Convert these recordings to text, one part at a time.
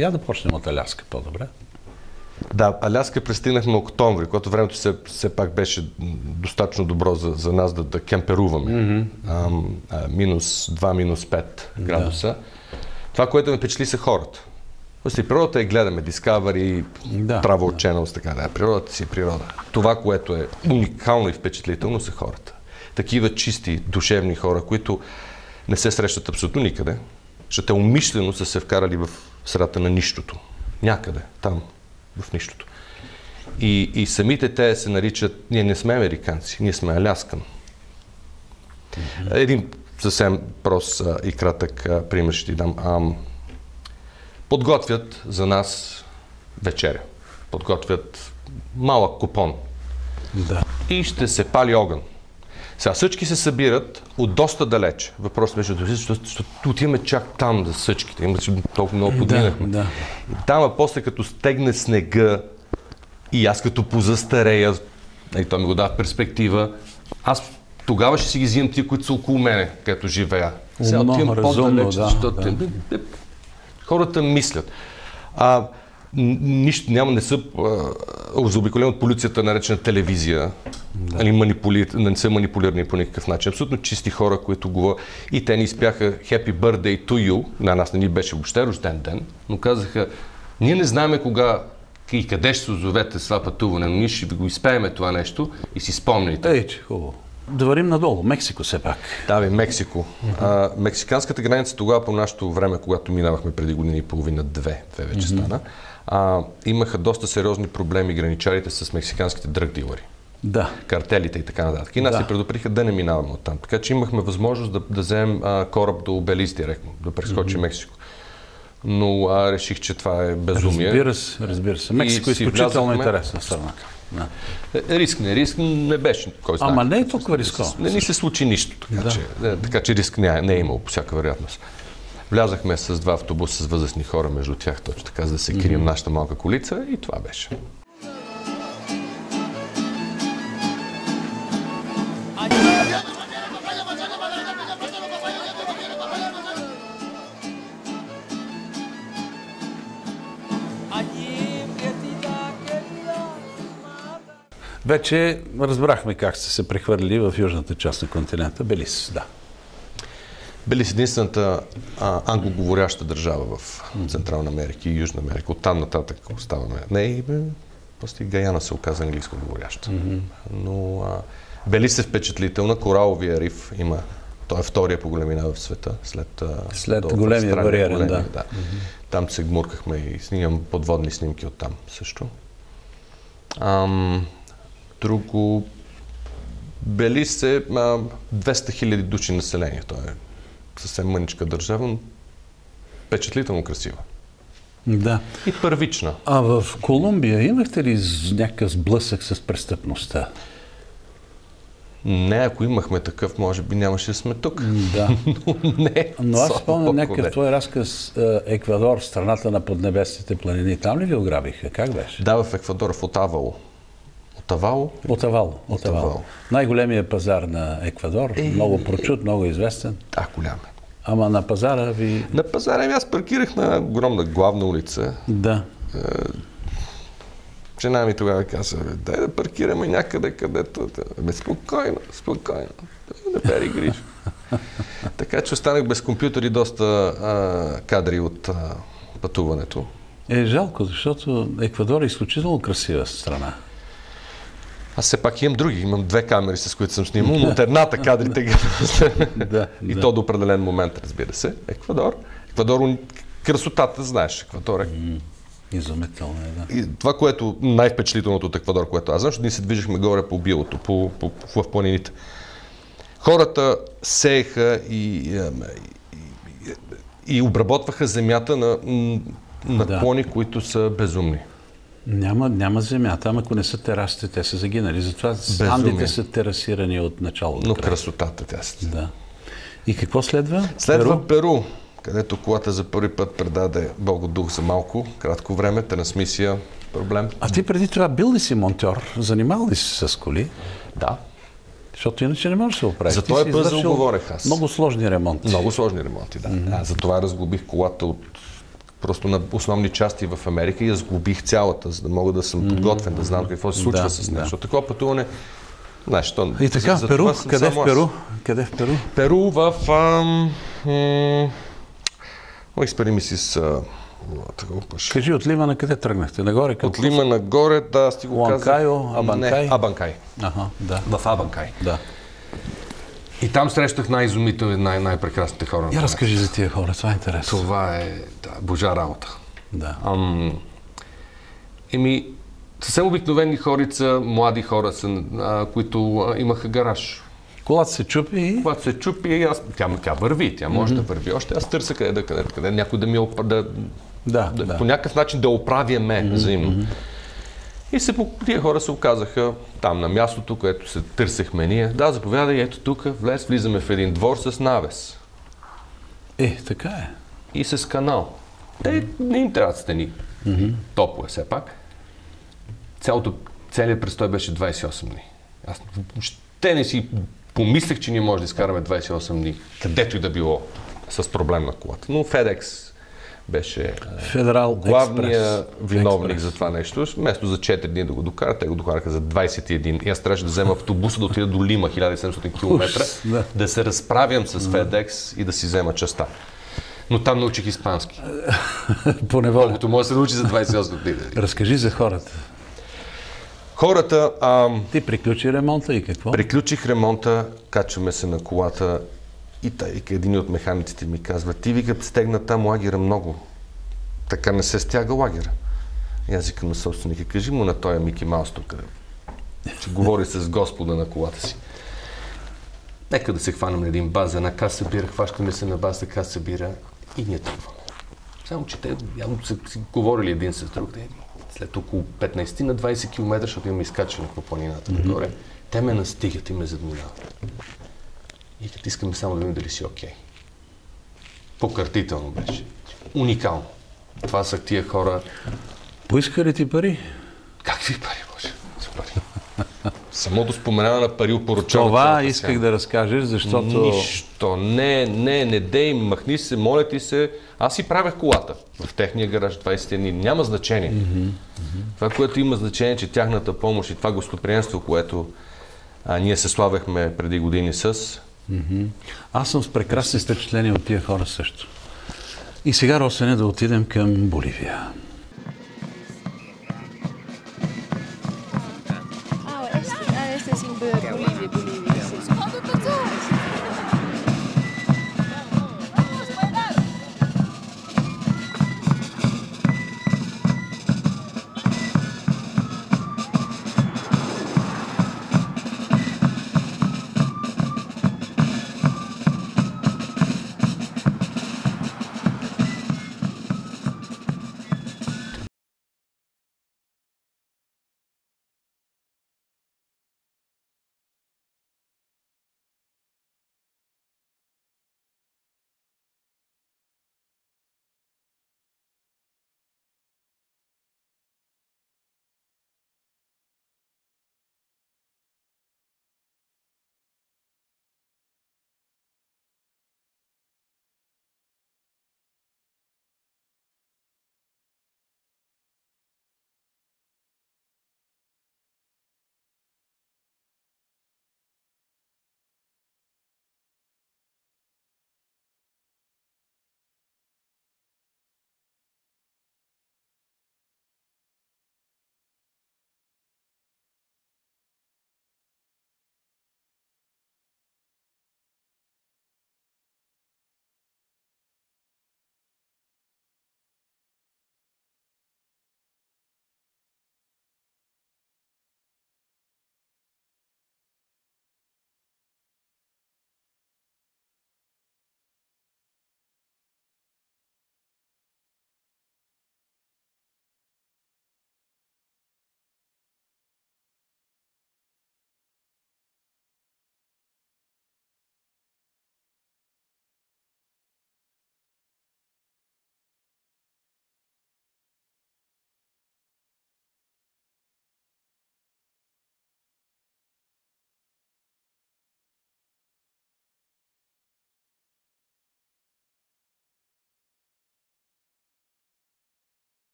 Я да почнем от Аляска по-добре. Да, Аляска пристигнахме октомври, когато времето все пак беше достатъчно добро за нас да кемперуваме. Минус 2, минус 5 градуса. Това, което ме впечатли, са хората. Просто и природата гледаме, Discovery, Travel Channels, така да. Природата си е природа. Това, което е уникално и впечатлително, са хората. Такива чисти, душевни хора, които не се срещат абсолютно никъде, защото те умишлено са се вкарали в средата на нищото. Някъде, там, в нищото. И самите те се наричат, ние не сме американци, ние сме Аляскан. Един съвсем прост и кратък пример ще ти дам. Подготвят за нас вечеря. Подготвят малък купон. Да. И ще се пали огън. Сега всички се събират от доста далеч. Въпросът беше, защото отиваме чак там за съчките. Имаше толкова много подминахме. Да. И там, после като стегне снега и аз като позастарея, и той ми го дава в перспектива, аз тогава ще си ги взимам тия, които са около мене, където живея. Сега отивам по-далеч, защото хората мислят. Нищо няма, не са заобиколени от полицията, наречена телевизия. Не са манипулирани по никакъв начин. Абсолютно чисти хора, които говорят. И те ни изпяха Happy Birthday to you. На нас не ни беше въобще рожден ден, но казаха, ние не знаем кога и къде ще се озовете с това пътуване, но ние ще го изпееме това нещо и си спомняйте. Хубаво. Да вървим надолу. Мексико все пак. Да, Мексико. Мексиканската граница тогава по нашето време, когато минавахме преди години и половина, две вече стана, имаха доста сериозни проблеми граничарите с мексиканските дръг дилъри. Да. Картелите и така нататък. И нас се предупредиха да не минаваме оттам. Така че имахме възможност да вземем кораб до Белиз директно, да прескочи Мексико. Но реших, че това е безумие. Разбира се. Мексико е изключително интересна страна. Риск не беше. Кой знае. Ама не е толкова рисково. Не ни се случи нищо. Така че риск не е имало по всяка вероятност. Влязахме с 2 автобуса с възрастни хора между тях, точно така, за да се крием нашата малка колица и това беше. Вече разбрахме как сте се прехвърлили в южната част на континента. Белиз, да. Белиз единствената англоговоряща държава в Централна Америка и Южна Америка. Оттам нататък оставаме. Просто и Гаяна се оказа английско говоряща. Но Белиз е впечатлителна. Кораловия риф има. Той е втория по големина в света. След големия бариерен, да. Там се гмуркахме и снимам подводни снимки оттам също. Друго, Белиз е 200 000 души население. Той е съвсем мъничка държава, но впечатлително красива. Да. И първична. А в Колумбия имахте ли някакъв сблъсък с престъпността? Не, ако имахме такъв, може би нямаше да сме тук. Да. Но аз спомням някакъв твой разказ Еквадор, страната на поднебесните планини. Там ли ви ограбиха? Как беше? Да, в Еквадор, в Отавало. Отавало. Най-големият пазар на Еквадор. Много прочут, много известен. Да, голям е. Ама на пазара ви... На пазара аз паркирах на огромна главна улица. Да. Жена ми тогава каза, дай да паркираме някъде, където... Спокойно. Не бери грижа. Така че останах без компютър и доста кадри от пътуването. Жалко, защото Еквадор е изключително красива страна. Аз все пак имам други. Имам 2 камери, с които съм снимал, но от едната кадрите и то до определен момент, разбира се. Еквадор, красотата, знаеш, Еквадор е. Изумително е, да. И това, което най-впечатлителното от Еквадор, което аз знам, защото ние се движихме горе по билото, в планините. Хората сееха и обработваха земята на клони, които са безумни. Няма земя. Там, ако не са терасите, те са загинали. Затова Андите са терасирани от началото. Но красотата тя са. Да. И какво следва? Следва Перу, където колата за първи път предаде Богодух за малко, кратко време, трансмисия, проблем. А ти преди това бил ли си монтьор? Занимавал ли си с коли? Да. Защото иначе не можеш да се оправиш. За този пъзъл говорех аз. Много сложни ремонти. Много сложни ремонти, да. За това разглобих колата от просто на основни части в Америка и я сглобих цялата, за да мога да съм подготвен, да знам какво се случва с нещо. Такова пътуване. Знаеш, и така, в Перу? Къде в Перу? Къде в Перу? Перу в... Изпари ми си с... Кажи, от Лима на къде тръгнахте? Нагоре? От Лима нагоре, да, аз ти го казах. Уанкайо, Абанкай? Не, Абанкай. Да. В Абанкай. Да. И там срещах най-изумителни, най-прекрасните хора. Я разкажи за тия хора, това е интересно. Това е божа работа. Да. Съвсем обикновени хорица, млади хора са, които имаха гараж. Колата се чупи и... Колата се чупи и тя върви, тя може да върви. Още аз търся къде някой да ми по някакъв начин да оправяме взаимно. И тия хора се оказаха там на мястото, което се търсехме ние. Да, заповядай, ето тук, влизаме в един двор с навес. Така е. И с канал. Те не им трябват стени. Топло е все пак. Целият престой беше 28 дни. Аз въобще не си помислех, че ние може да изкараме 28 дни, където и да било с проблем на колата. Но FedEx беше главният виновник за това нещо. Вместо за 4 дни да го докарат, те го докараха за 21. И аз трябваше да взема автобуса да отида до Лима, 1700 км, да се разправям с FedEx и да си взема частта. Но там научих испански. По неволя. Колкото може да се научи за 28 дни. Разкажи за хората. Хората... Ти приключи ремонта и какво? Приключих ремонта, качваме се на колата и един от механиците ми казва: ти, вика, стегна там лагера много. Така не се стяга лагера. И аз викам на собственика: кажи му на този Мики Маус тук, че говори с Господа на колата си. Нека да се хванем на един бас, една каса бира, хващаме се на бас, каса бира и ние тръгваме. Само че те явно са си говорили един с друг. След около 15 на 20 км, защото имаме изкачване по планината нагоре, те ме настигат и ме задминават. И като искаме само да видим дали си окей. Покъртително беше. Уникално. Това са тия хора. Поиска ли ти пари? Какви пари, Боже? Пари. Самото споменаване на пари опоручава. Това исках да разкажеш, защото... Нищо. Не дей, махни се, моля ти се. Аз си правех колата в техния гараж 20 дни. Няма значение. Това, което има значение, че тяхната помощ и това гостоприемство, което ние се славяхме преди години с... Аз съм с прекрасни впечатления от тия хора също. И сега, Росене, да отидем към Боливия.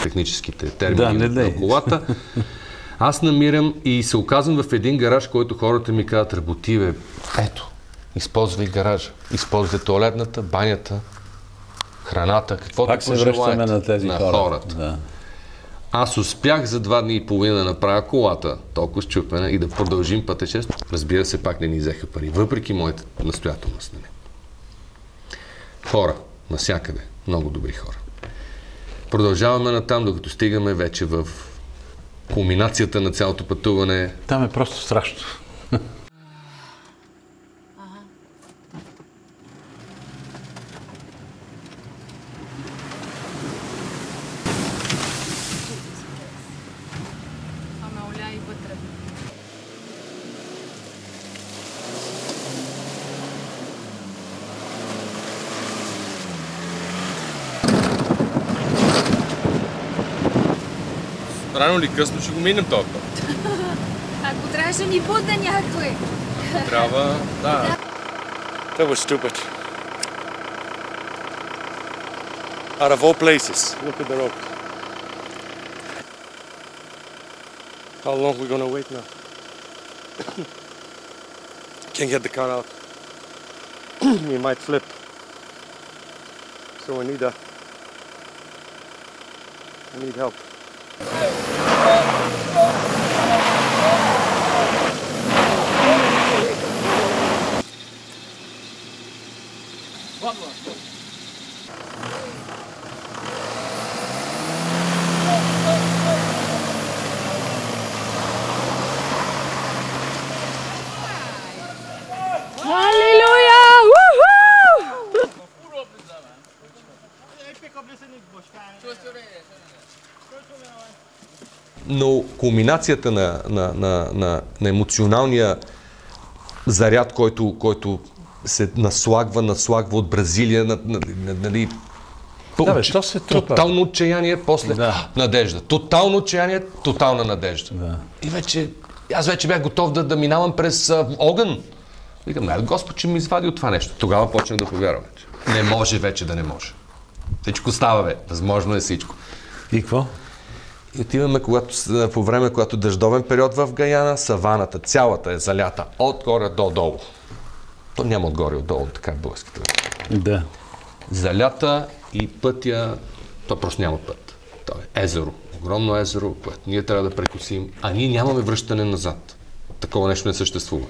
техническите термини на колата. Аз намирам и се оказвам в един гараж, който хората ми казват: работи, бе, ето, използвай гаража, използвай тоалетната, банята, храната, каквото пожелаете на тези хората. Да. Аз успях за 2 дни и половина да направя колата толкова счупена и да продължим пътешествие. Разбира се, пак не ни взеха пари, въпреки моята настоятелност. Хора, навсякъде, много добри хора. Продължаваме натам, докато стигаме вече в кулминацията на цялото пътуване. Там е просто страшно. Рано или късно ще го минем този път. Ако трябваше да ни будне някой. Трябва, да. That was stupid. Out of all places, look at the road. How long are we gonna wait now? Can't get the car out. We might flip. So I need help. Но кулминацията на емоционалния заряд, който се наслагва от Бразилия, нали, Що се трупа? Тотално отчаяние, после надежда. Тотално отчаяние, тотална надежда. Да. И аз вече бях готов да минавам през огън. Викам: Господ ще ми извади от това нещо. Тогава почнах да повярвам. Не може вече да не може. Всичко става, бе. Възможно е всичко. И какво? И отиваме по време, когато дъждовен период в Гаяна, саваната, цялата е залята отгоре до долу. То няма отгоре отдолу, така българските. Да. Залята и пътя, то просто няма път. То е езеро, огромно езеро, което ние трябва да прекусим, а ние нямаме връщане назад. Такова нещо не съществува.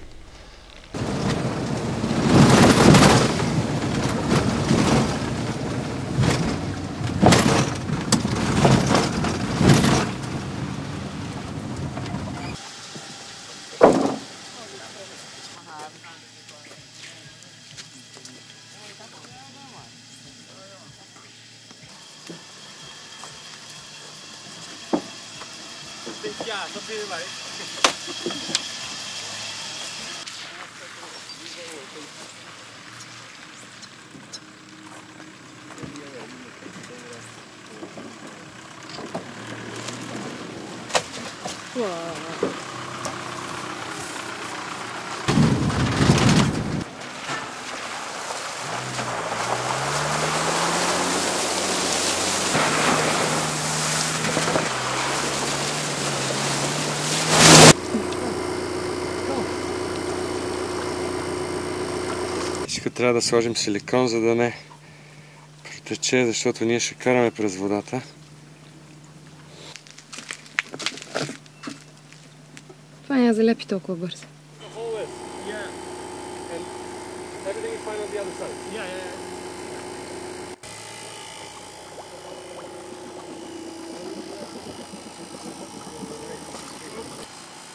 Трябва да сложим силикон, за да не протече, защото ние ще караме през водата. Това няма залепи толкова бързо.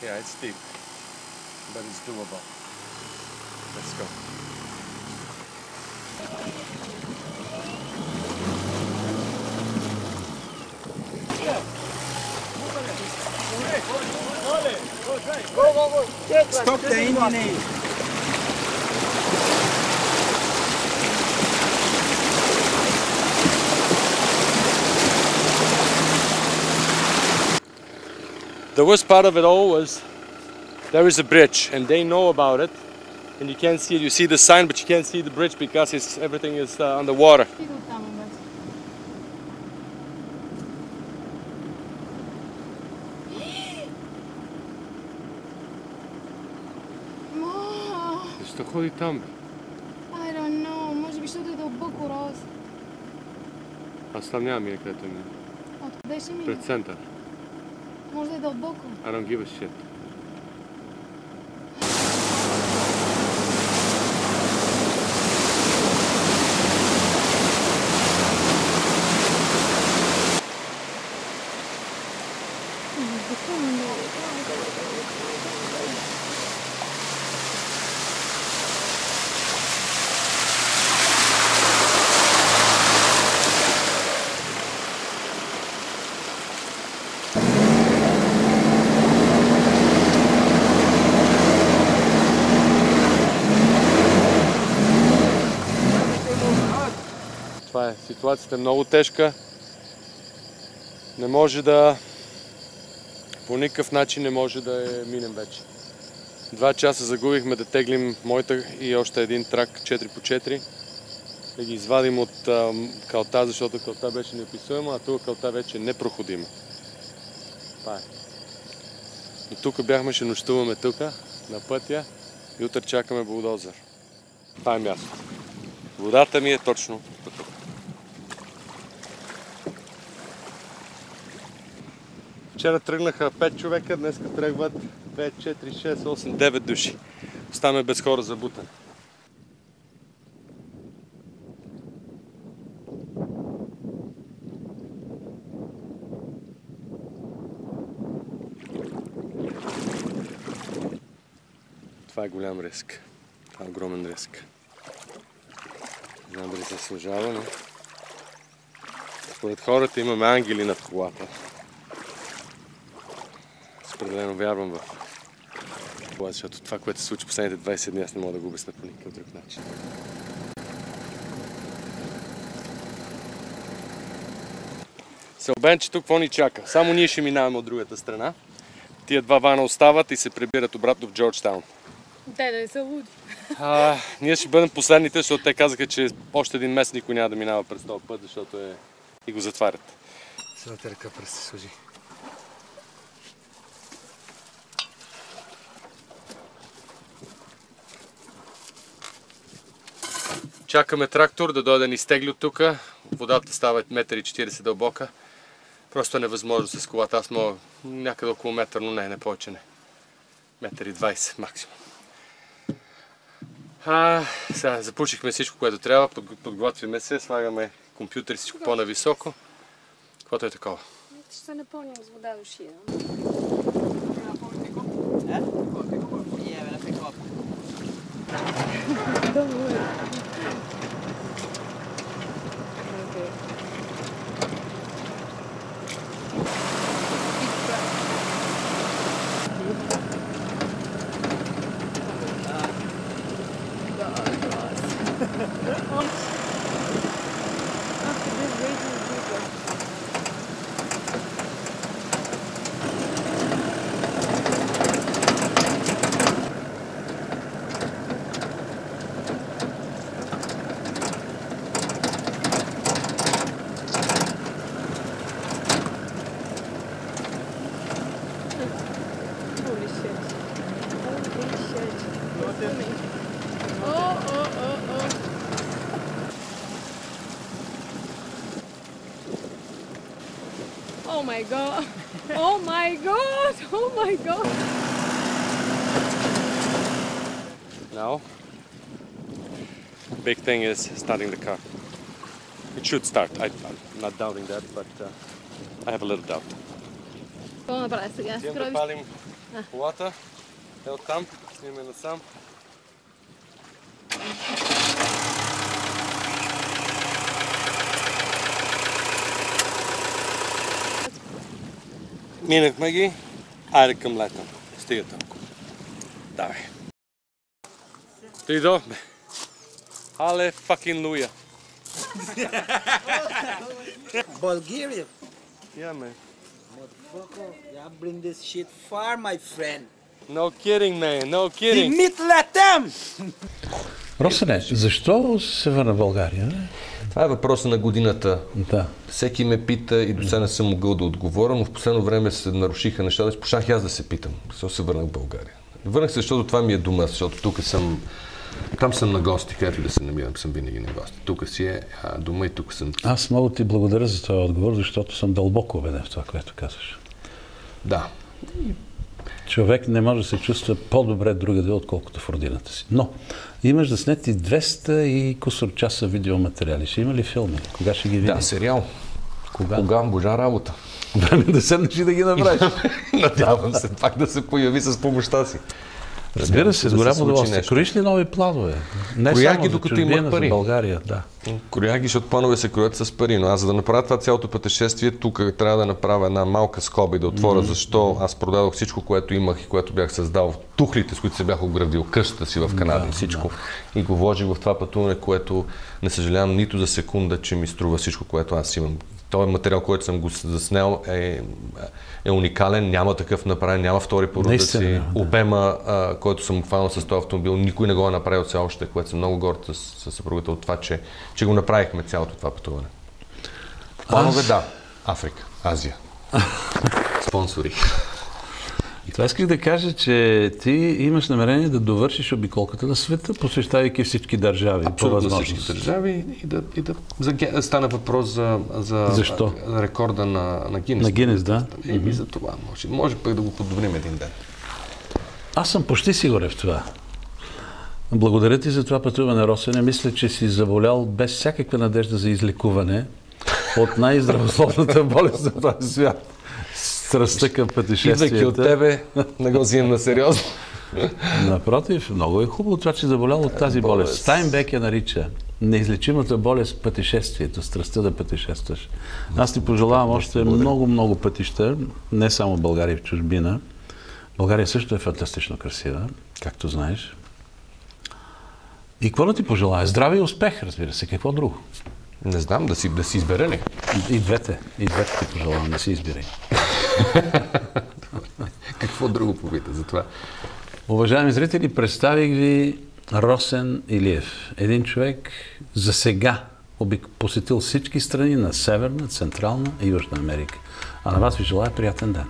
Yeah, it's steep, but it's doable. Let's go. Stop the engine aid. The worst part of it all was there is a bridge and they know about it and you can't see it. You see the sign but you can't see the bridge because everything is underwater. Що ходи там, бе? I don't know. Може би, защото е дълбоко, Роз. Аз там няма мина, където е мина. Откъде ще мине? Пред център. Може да е дълбоко. I don't give a shit. Това е. Ситуацията е много тежка. Не може да... По никакъв начин не може да я минем вече. 2 часа загубихме да теглим моята и още един трак 4x4. Да ги извадим от калта, защото калта беше неописуема, а тук калта вече е непроходима. Това е. И тук бяхме, ще нощуваме тук, на пътя и утре чакаме булдозър. Това е място. Водата ми е точно тук. Вчера тръгнаха 5 човека, днес тръгват 5, 4, 6, 8, 9 души. Оставаме без хора за бутане. Това е голям риск. Това е огромен риск. Не знам дали се служава, но според хората имаме ангели над колата. Определено вярвам в това, защото това, което се случи последните 20 дни, аз не мога да го обясня по никакъв друг начин. Се обен, че тук какво ни чака? Само ние ще минаваме от другата страна. Тия 2 вана остават и се прибират обратно в Джорджтаун. Те да не са луди. Ние ще бъдем последните, защото те казаха, че още един месец никой няма да минава през този път, защото и го затварят. Сега ръка през се служи. Чакаме трактор да дойде да ни изтегли от тук. Водата става 1,40 м дълбока. Просто е невъзможно с колата. Аз мога някъде около метър, но не повече не. 1,20 м максимум. Сега запушихме всичко, което трябва. Подготвяме се, слагаме компютър и всичко по-нависоко. Каквото е такова. Ще се напълним с вода до шия. Oh my god! Oh my god! Oh my god! Now, big thing is starting the car. It should start. I'm not doubting that, but I have a little doubt. Какво направя сега? Идем да палим колата. Е оттам, снимаме насам. Минахме ги, айде към летна. Стига толкова. Давай. Ти до, бе. Але fucking луя. Bulgaria. Yeah, man. Motherfucker, y'all bring this shit far, my friend. No kidding, man. No kidding. Dimit Latam! Росене, защо се върна в България? Това е въпроса на годината. Да. Всеки ме пита и до сега не съм могъл да отговоря, но в последно време се нарушиха нещата. Почнах аз да се питам. Защо се върнах в България? Върнах се, защото това ми е дома, защото тук съм Там съм на гости, където да се намирам, съм винаги на гости. Тук си е дома и тук съм. Аз много ти благодаря за този отговор, защото съм дълбоко убеден в това, което казваш. Да. Човек не може да се чувства по-добре другаде, отколкото в родината си. Но имаш да снети 200 и кусор часа видеоматериали. Ще има ли филми? Кога ще ги видим? Да, сериал. Кога? Божа работа. Време да седнеш и да ги направиш. Надявам се пак да се появи с помощта си. Разбира се, с голямо удоволствие. Кроиш ли нови планове? Не Кроях само ги, за докато чужбина, имах пари. за България, да. Кроях ги, защото планове се кроят с пари, но аз за да направя това цялото пътешествие, тук трябва да направя една малка скоба и да отворя защо аз продадох всичко, което имах и което бях създал, тухлите, с които се бях оградил, къщата си в Канада и всичко. И го вложих в това пътуване, което не съжалявам нито за секунда, че ми струва всичко, което аз имам. Този материал, който съм го заснел е уникален, няма такъв направен, няма втори по рода си. Обема, който съм хванал с този автомобил, никой не го е направил все още, което съм много горд с съпругата от това, че го направихме цялото това пътуване. Планове, да. Африка, Азия. Спонсори. И това исках да кажа, че ти имаш намерение да довършиш обиколката на света, посещавайки всички държави. Абсолютно всички държави и да стана въпрос за рекорда на Гинес. На Гинес, да. И за това може пък да го подобрим един ден. Аз съм почти сигурен в това. Благодаря ти за това пътуване, Росене. Мисля, че си заболял без всякаква надежда за излекуване от най-здравословната болест на този свят. Страстта към пътешествията. Идвайки от тебе, не го взимам на сериозно. Напротив, много е хубаво това, че заболял от тази болест. Стайнбек я нарича неизлечимата болест пътешествието, страстта да пътешестваш. Аз ти пожелавам още много пътища, не само в България и в чужбина. България също е фантастично красива, както знаеш. И какво да ти пожелая? Здраве и успех, разбира се. Какво друго? Не знам, да си избере ли? И двете ти пожелавам, да си избирай. Какво друго попита за това? Уважаеми зрители, представих ви Росен Илиев. Един човек за сега посетил всички страни на Северна, Централна и Южна Америка. А на вас ви желая приятен ден.